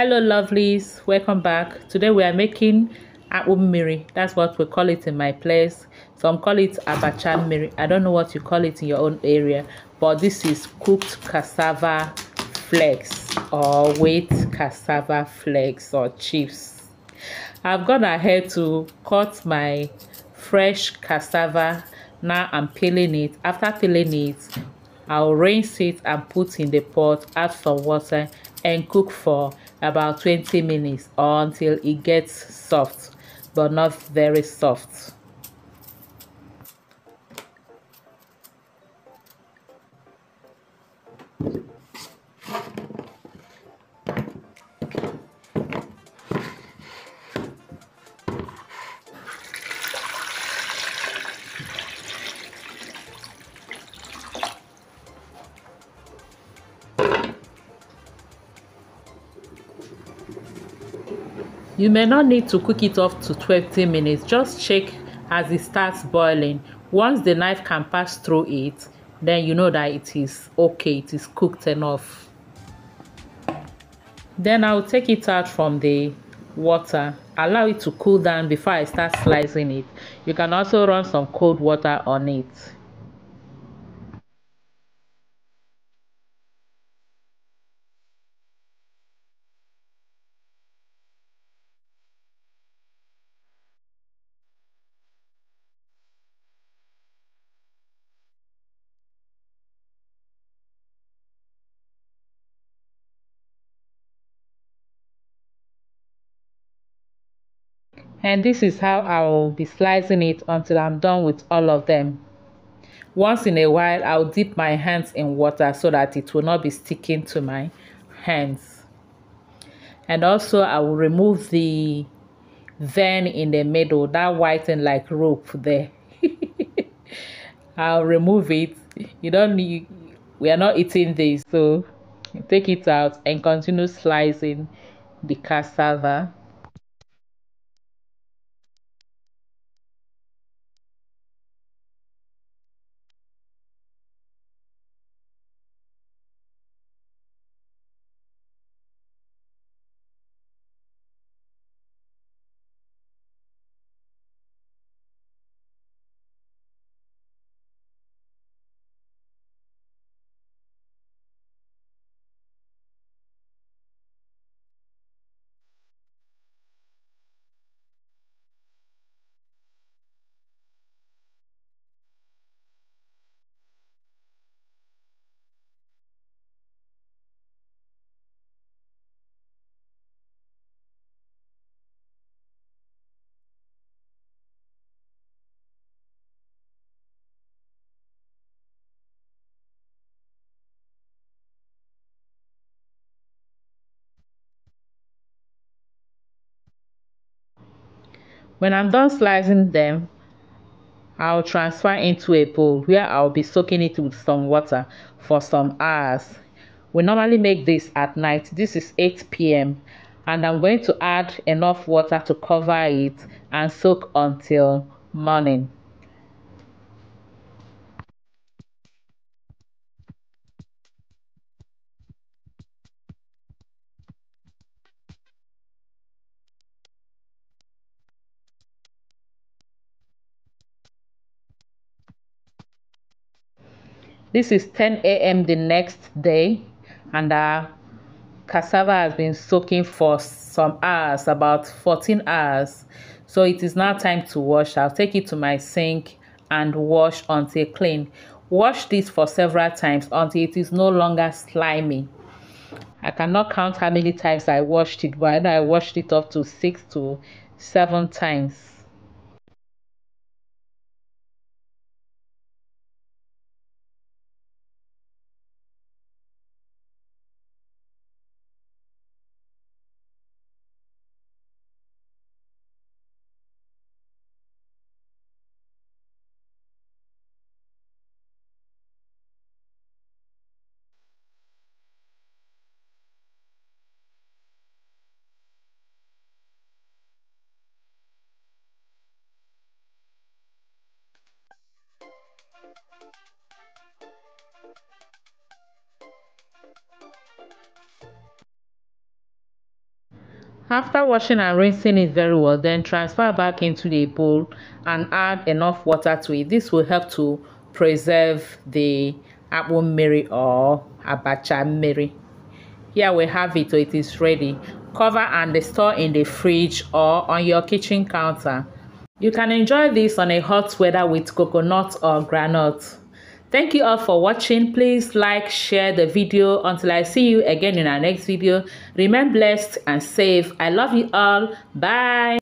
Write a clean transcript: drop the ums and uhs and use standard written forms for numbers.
Hello lovelies, welcome back. Today we are making Akpu Mmiri. That's what we call it in my place. Some call it Abacha Mmiri. I don't know what you call it in your own area, but this is cooked cassava flakes or wheat cassava flakes or chips. I've gone ahead to cut my fresh cassava. Now I'm peeling it. After peeling it, I'll rinse it and put in the pot, add some water and cook for about 20 minutes or until it gets soft, but not very soft. You may not need to cook it up to 20 minutes. Just check as it starts boiling. Once the knife can pass through it, then you know that it is okay, it is cooked enough. Then I'll take it out from the water, allow it to cool down before I start slicing it. You can also run some cold water on it. And this is how I'll be slicing it until I'm done with all of them. Once in a while, I'll dip my hands in water so that it will not be sticking to my hands. And also I will remove the vein in the middle, that white and like rope there. I'll remove it. You don't need, we are not eating this, so take it out and continue slicing the cassava. When I'm done slicing them, I'll transfer into a bowl where I'll be soaking it with some water for some hours. We normally make this at night. This is 8 p.m. and I'm going to add enough water to cover it and soak until morning. This is 10 a.m. the next day, and our cassava has been soaking for some hours, about 14 hours. So it is now time to wash. I'll take it to my sink and wash until clean. Wash this for several times until it is no longer slimy. I cannot count how many times I washed it, but I washed it up to 6 to 7 times. After washing and rinsing it very well, then transfer back into the bowl and add enough water to it. This will help to preserve the Akpu Mmiri or Abacha Mmiri. Here we have it, so it is ready. Cover and store in the fridge or on your kitchen counter. You can enjoy this on a hot weather with coconut or granite. Thank you all for watching. Please like, share the video. Until I see you again in our next video, remain blessed and safe. I love you all. Bye.